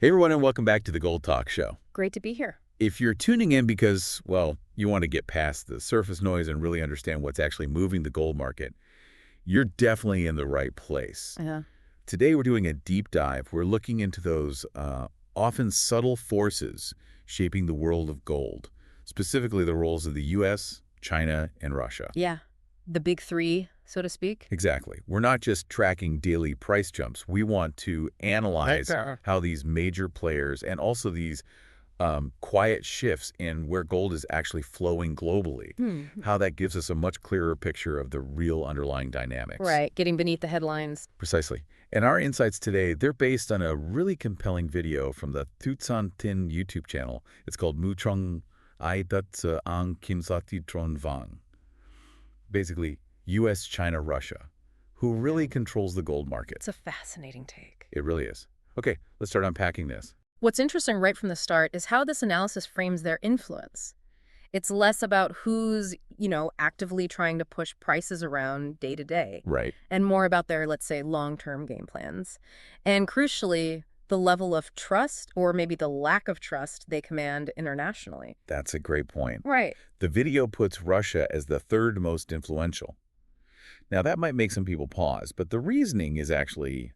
Hey everyone, and welcome back to the Gold Talk Show. Great to be here. If you're tuning in because, well, you want to get past the surface noise and really understand what's actually moving the gold market, you're definitely in the right place. Uh-huh. Today we're doing a deep dive. We're looking into those often subtle forces shaping the world of gold, specifically the roles of the U.S., China, and Russia. Yeah. The big three, so to speak. Exactly. We're not just tracking daily price jumps. We want to analyze how these major players and also these quiet shifts in where gold is actually flowing globally, how that gives us a much clearer picture of the real underlying dynamics. Right. Getting beneath the headlines. Precisely. And our insights today, they're based on a really compelling video from the Tutsan Tin YouTube channel. It's called Muchong Aidat Ang Kimsati Tron Vang. Basically, U.S., China, Russia, who really controls the gold market. It's a fascinating take. It really is. Okay, let's start unpacking this. What's interesting right from the start is how this analysis frames their influence. It's less about who's, actively trying to push prices around day to day. Right. And more about their, let's say, long-term game plans. And crucially, the level of trust, or maybe the lack of trust, they command internationally. That's a great point. Right. The video puts Russia as the third most influential. Now, that might make some people pause, but the reasoning is actually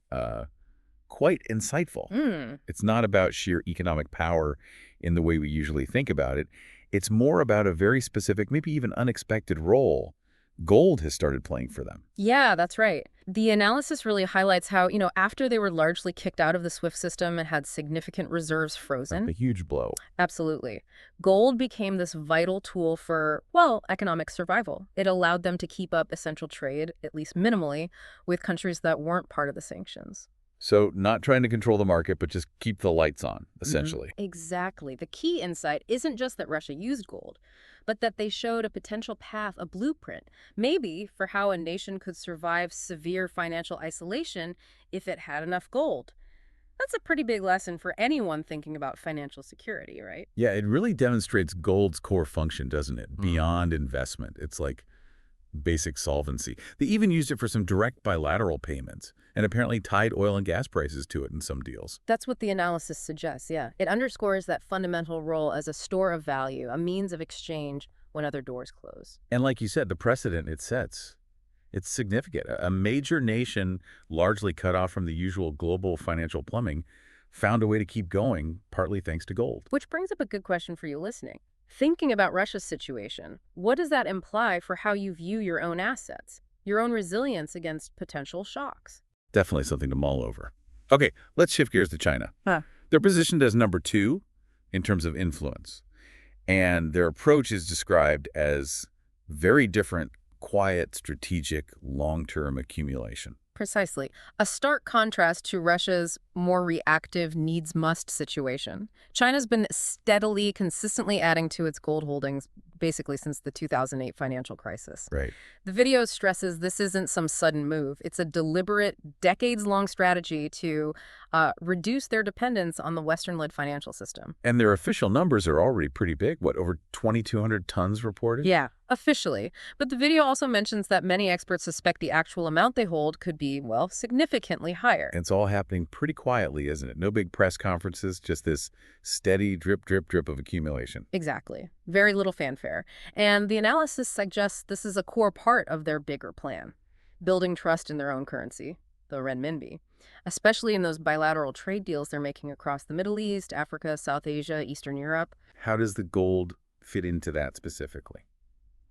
quite insightful. It's not about sheer economic power in the way we usually think about it. It's more about a very specific, maybe even unexpected role gold has started playing for them. Yeah, that's right. The analysis really highlights how, after they were largely kicked out of the SWIFT system and had significant reserves frozen. A huge blow. Absolutely. Gold became this vital tool for, economic survival. It allowed them to keep up essential trade, at least minimally, with countries that weren't part of the sanctions. So not trying to control the market, but just keep the lights on, essentially. Exactly. The key insight isn't just that Russia used gold, but that they showed a potential path, a blueprint, maybe for how a nation could survive severe financial isolation if it had enough gold. That's a pretty big lesson for anyone thinking about financial security, right? Yeah, it really demonstrates gold's core function, doesn't it? Beyond investment. It's like basic solvency. They even used it for some direct bilateral payments and apparently tied oil and gas prices to it in some deals. That's what the analysis suggests, yeah. It underscores that fundamental role as a store of value, a means of exchange when other doors close. And like you said, the precedent it sets, it's significant. A major nation, largely cut off from the usual global financial plumbing, found a way to keep going, partly thanks to gold. Which brings up a good question for you listening. Thinking about Russia's situation, what does that imply for how you view your own assets, your own resilience against potential shocks? Definitely something to mull over. Okay, let's shift gears to China. They're positioned as number 2 in terms of influence, and their approach is described as very different, quiet, strategic, long-term accumulation. Precisely. A stark contrast to Russia's more reactive needs-must situation. China's been steadily, consistently adding to its gold holdings basically since the 2008 financial crisis. Right. The video stresses this isn't some sudden move. It's a deliberate, decades-long strategy to reduce their dependence on the Western-led financial system. And their official numbers are already pretty big. What, over 2,200 tons reported? Yeah, officially. But the video also mentions that many experts suspect the actual amount they hold could be, significantly higher. It's all happening pretty quietly, isn't it? No big press conferences, just this steady drip, drip, drip of accumulation. Exactly. Very little fanfare. And the analysis suggests this is a core part of their bigger plan, building trust in their own currency, the renminbi, especially in those bilateral trade deals they're making across the Middle East, Africa, South Asia, Eastern Europe. How does the gold fit into that specifically?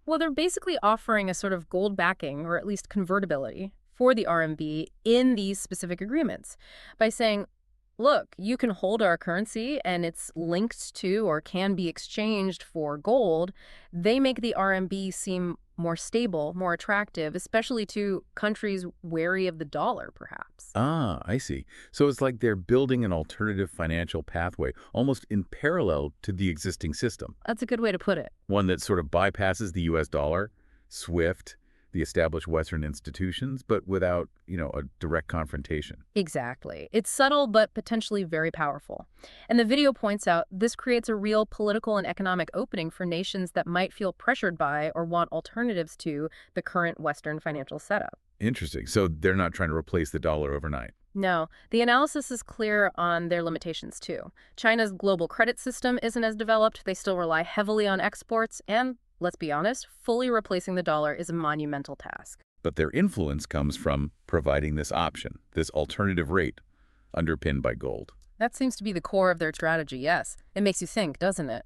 Well, they're basically offering a sort of gold backing, or at least convertibility, for the RMB in these specific agreements by saying, look, you can hold our currency and it's linked to or can be exchanged for gold. They make the RMB seem more stable, more attractive, especially to countries wary of the dollar, perhaps. Ah, I see. So it's like they're building an alternative financial pathway, almost in parallel to the existing system. That's a good way to put it. One that sort of bypasses the U.S. dollar, SWIFT, the established Western institutions, but without, a direct confrontation. Exactly. It's subtle, but potentially very powerful. And the video points out this creates a real political and economic opening for nations that might feel pressured by or want alternatives to the current Western financial setup. Interesting. So they're not trying to replace the dollar overnight. No, the analysis is clear on their limitations too. China's global credit system isn't as developed, they still rely heavily on exports, and, let's be honest, fully replacing the dollar is a monumental task. But their influence comes from providing this option, this alternative rate, underpinned by gold. That seems to be the core of their strategy, yes. It makes you think, doesn't it?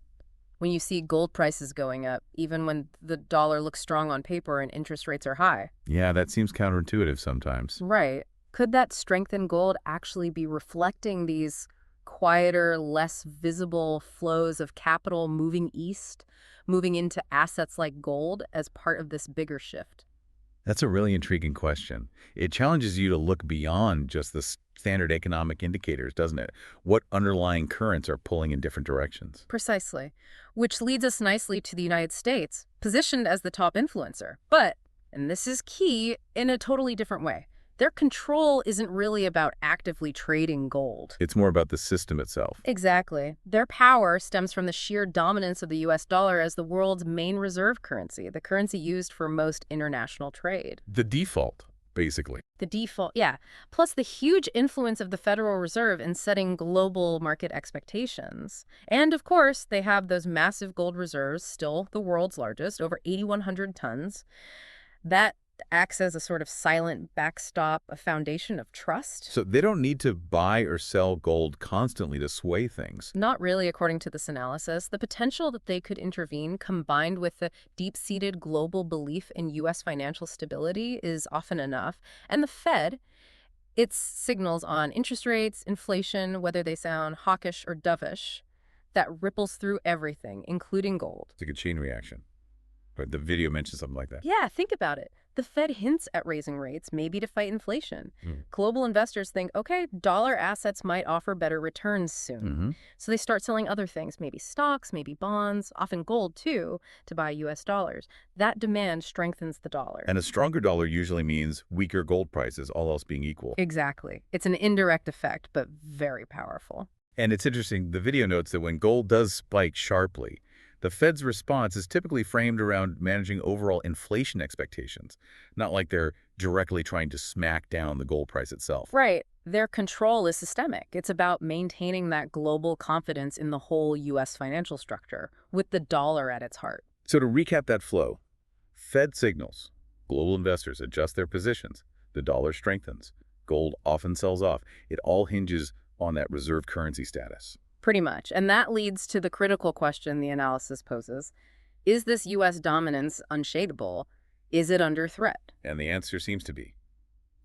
When you see gold prices going up, even when the dollar looks strong on paper and interest rates are high. Yeah, that seems counterintuitive sometimes. Right. Could that strength in gold actually be reflecting these quieter, less visible flows of capital moving east, moving into assets like gold as part of this bigger shift? That's a really intriguing question. It challenges you to look beyond just the standard economic indicators, doesn't it? What underlying currents are pulling in different directions? Precisely. Which leads us nicely to the United States, positioned as the top influencer. But, and this is key, in a totally different way. Their control isn't really about actively trading gold. It's more about the system itself. Exactly. Their power stems from the sheer dominance of the US dollar as the world's main reserve currency, the currency used for most international trade. The default, basically. The default, yeah. Plus the huge influence of the Federal Reserve in setting global market expectations. And of course, they have those massive gold reserves, still the world's largest, over 8,100 tons. That acts as a sort of silent backstop, a foundation of trust. So they don't need to buy or sell gold constantly to sway things. Not really, according to this analysis. The potential that they could intervene, combined with the deep-seated global belief in U.S. financial stability, is often enough. And the Fed, its signals on interest rates, inflation, whether they sound hawkish or dovish, that ripples through everything, including gold. It's like a chain reaction. But the video mentions something like that. Yeah, think about it. The Fed hints at raising rates, maybe to fight inflation. Global investors think, okay, dollar assets might offer better returns soon. So they start selling other things, maybe stocks, maybe bonds, often gold too, to buy U.S. dollars. That demand strengthens the dollar. And a stronger dollar usually means weaker gold prices, all else being equal. Exactly. It's an indirect effect, but very powerful. And it's interesting, the video notes that when gold does spike sharply, the Fed's response is typically framed around managing overall inflation expectations, not like they're directly trying to smack down the gold price itself. Right. Their control is systemic. It's about maintaining that global confidence in the whole U.S. financial structure, with the dollar at its heart. So to recap that flow, Fed signals, global investors adjust their positions, the dollar strengthens, gold often sells off. It all hinges on that reserve currency status. Pretty much. And that leads to the critical question the analysis poses. Is this U.S. dominance unshakable? Is it under threat? And the answer seems to be,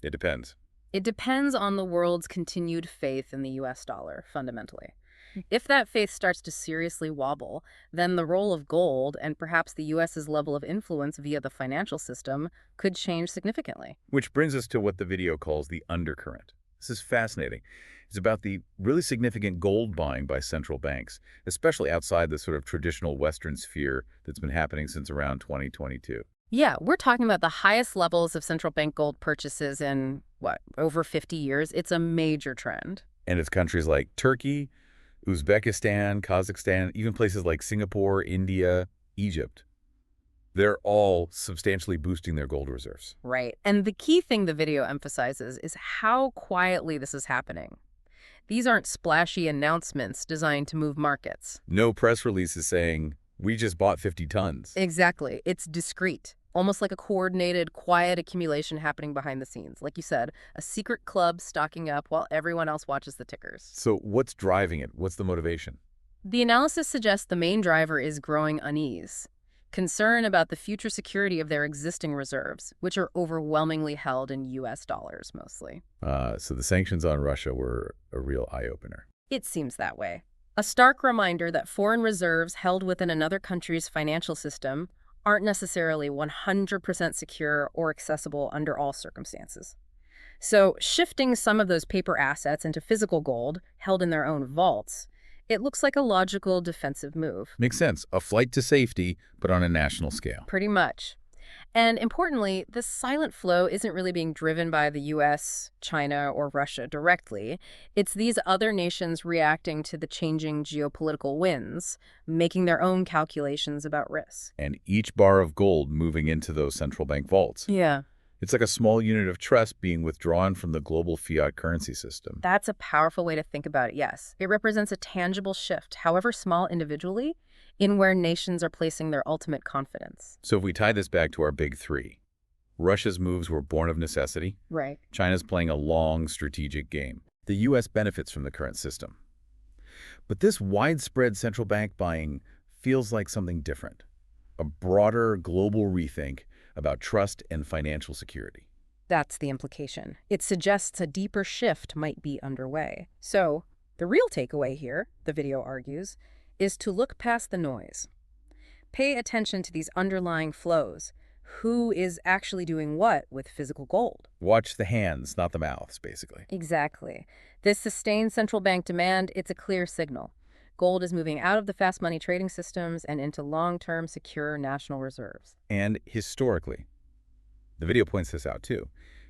it depends. It depends on the world's continued faith in the U.S. dollar, fundamentally. If that faith starts to seriously wobble, then the role of gold and perhaps the U.S.'s level of influence via the financial system could change significantly. Which brings us to what the video calls the undercurrent. This is fascinating. It's about the really significant gold buying by central banks, especially outside the sort of traditional Western sphere that's been happening since around 2022. Yeah, we're talking about the highest levels of central bank gold purchases in, over 50 years. It's a major trend. And it's countries like Turkey, Uzbekistan, Kazakhstan, even places like Singapore, India, Egypt. They're all substantially boosting their gold reserves. Right. And the key thing the video emphasizes is how quietly this is happening. These aren't splashy announcements designed to move markets. No press releases saying, we just bought 50 tons. Exactly. It's discreet, almost like a coordinated, quiet accumulation happening behind the scenes. Like you said, a secret club stocking up while everyone else watches the tickers. So what's driving it? What's the motivation? The analysis suggests the main driver is growing unease. Concern about the future security of their existing reserves, which are overwhelmingly held in U.S. dollars mostly. So the sanctions on Russia were a real eye-opener. It seems that way. A stark reminder that foreign reserves held within another country's financial system aren't necessarily 100% secure or accessible under all circumstances. So shifting some of those paper assets into physical gold held in their own vaults, it looks like a logical defensive move. Makes sense. A flight to safety, but on a national scale. Pretty much. And importantly, this silent flow isn't really being driven by the U.S., China, or Russia directly. It's these other nations reacting to the changing geopolitical winds, making their own calculations about risk. And each bar of gold moving into those central bank vaults. Yeah. It's like a small unit of trust being withdrawn from the global fiat currency system. That's a powerful way to think about it, yes. It represents a tangible shift, however small individually, in where nations are placing their ultimate confidence. So if we tie this back to our big three, Russia's moves were born of necessity. Right. China's playing a long strategic game. The U.S. benefits from the current system. But this widespread central bank buying feels like something different, a broader global rethink about trust and financial security. That's the implication. It suggests a deeper shift might be underway. So, the real takeaway here, the video argues, is to look past the noise. Pay attention to these underlying flows. Who is actually doing what with physical gold? Watch the hands, not the mouths, basically. Exactly. This sustained central bank demand, it's a clear signal. Gold is moving out of the fast money trading systems and into long-term secure national reserves. And historically, the video points this out too,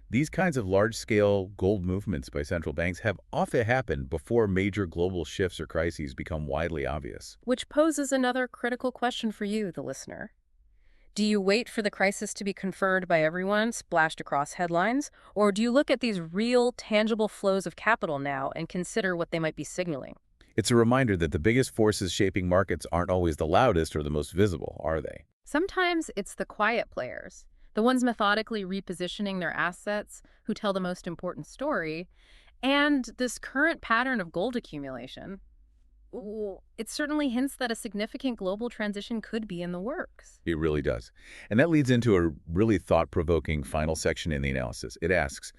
these kinds of large-scale gold movements by central banks have often happened before major global shifts or crises become widely obvious. Which poses another critical question for you, the listener. Do you wait for the crisis to be conferred by everyone, splashed across headlines? Or do you look at these real, tangible flows of capital now and consider what they might be signaling? It's a reminder that the biggest forces shaping markets aren't always the loudest or the most visible, are they? Sometimes it's the quiet players, the ones methodically repositioning their assets, who tell the most important story. And this current pattern of gold accumulation, it certainly hints that a significant global transition could be in the works. It really does. And that leads into a really thought-provoking final section in the analysis. It asks,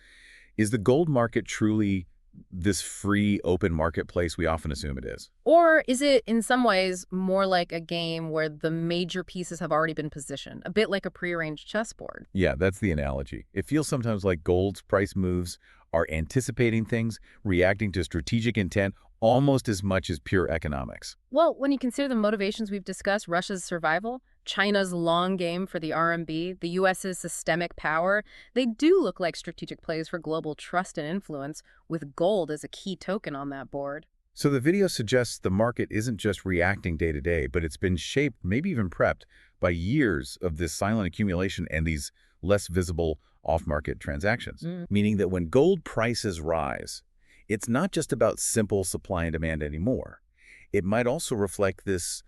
is the gold market truly this free, open marketplace we often assume it is? Or is it, in some ways, more like a game where the major pieces have already been positioned, a bit like a prearranged chessboard? Yeah, that's the analogy. It feels sometimes like gold's price moves are anticipating things, reacting to strategic intent almost as much as pure economics. Well, when you consider the motivations we've discussed, Russia's survival, China's long game for the RMB, the U.S.'s systemic power, they do look like strategic plays for global trust and influence, with gold as a key token on that board. So the video suggests the market isn't just reacting day to day, but it's been shaped, maybe even prepped, by years of this silent accumulation and these less visible off-market transactions. Meaning that when gold prices rise, it's not just about simple supply and demand anymore. It might also reflect this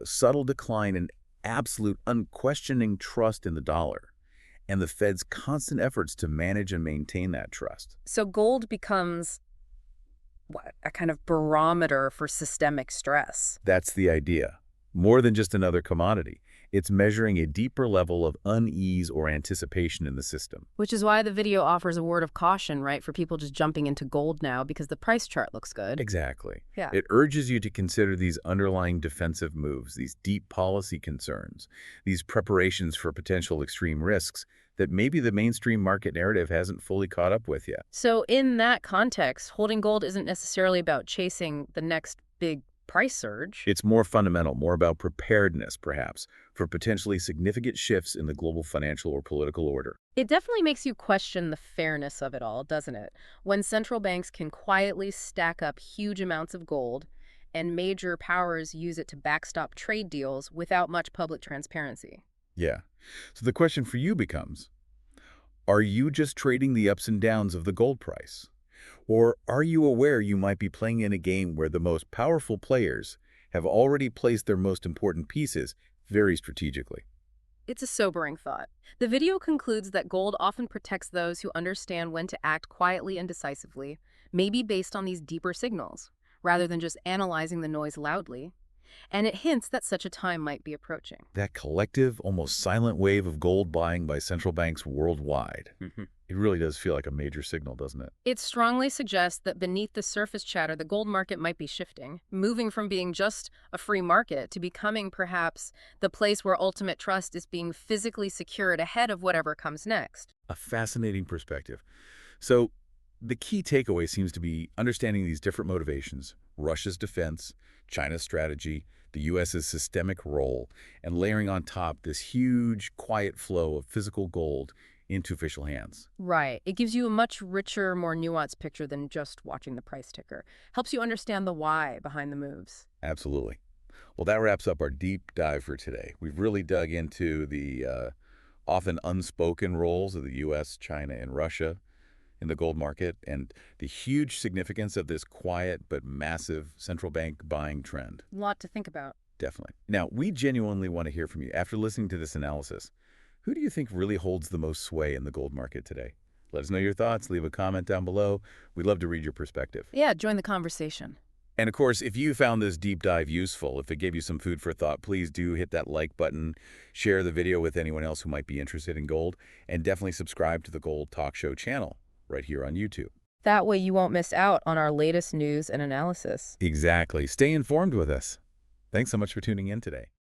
subtle decline in absolute unquestioning trust in the dollar and the Fed's constant efforts to manage and maintain that trust. So gold becomes, what, a kind of barometer for systemic stress. That's the idea. More than just another commodity. It's measuring a deeper level of unease or anticipation in the system. Which is why the video offers a word of caution, right, for people just jumping into gold now because the price chart looks good. Exactly. Yeah. It urges you to consider these underlying defensive moves, these deep policy concerns, these preparations for potential extreme risks that maybe the mainstream market narrative hasn't fully caught up with yet. So in that context, holding gold isn't necessarily about chasing the next big price surge. It's more fundamental, more about preparedness, perhaps, for potentially significant shifts in the global financial or political order. It definitely makes you question the fairness of it all, doesn't it? When central banks can quietly stack up huge amounts of gold and major powers use it to backstop trade deals without much public transparency. Yeah. So the question for you becomes, are you just trading the ups and downs of the gold price? Or are you aware you might be playing in a game where the most powerful players have already placed their most important pieces very strategically? It's a sobering thought. The video concludes that gold often protects those who understand when to act quietly and decisively, maybe based on these deeper signals, rather than just analyzing the noise loudly. And it hints that such a time might be approaching. That collective, almost silent wave of gold buying by central banks worldwide. It really does feel like a major signal, doesn't it? It strongly suggests that beneath the surface chatter, the gold market might be shifting, moving from being just a free market to becoming perhaps the place where ultimate trust is being physically secured ahead of whatever comes next. A fascinating perspective. So the key takeaway seems to be understanding these different motivations, Russia's defense, China's strategy, the U.S.'s systemic role, and layering on top this huge, quiet flow of physical gold into official hands. Right. It gives you a much richer, more nuanced picture than just watching the price ticker. Helps you understand the why behind the moves. Absolutely. Well, that wraps up our deep dive for today. We've really dug into the often unspoken roles of the U.S., China, and Russia in the gold market, and the huge significance of this quiet but massive central bank buying trend. A lot to think about. Definitely. Now, we genuinely want to hear from you. After listening to this analysis, who do you think really holds the most sway in the gold market today? Let us know your thoughts. Leave a comment down below. We'd love to read your perspective. Yeah, join the conversation. And of course, if you found this deep dive useful, if it gave you some food for thought, please do hit that like button, share the video with anyone else who might be interested in gold, and definitely subscribe to the Gold Talk Show channel right here on YouTube. That way you won't miss out on our latest news and analysis. Exactly. Stay informed with us. Thanks so much for tuning in today.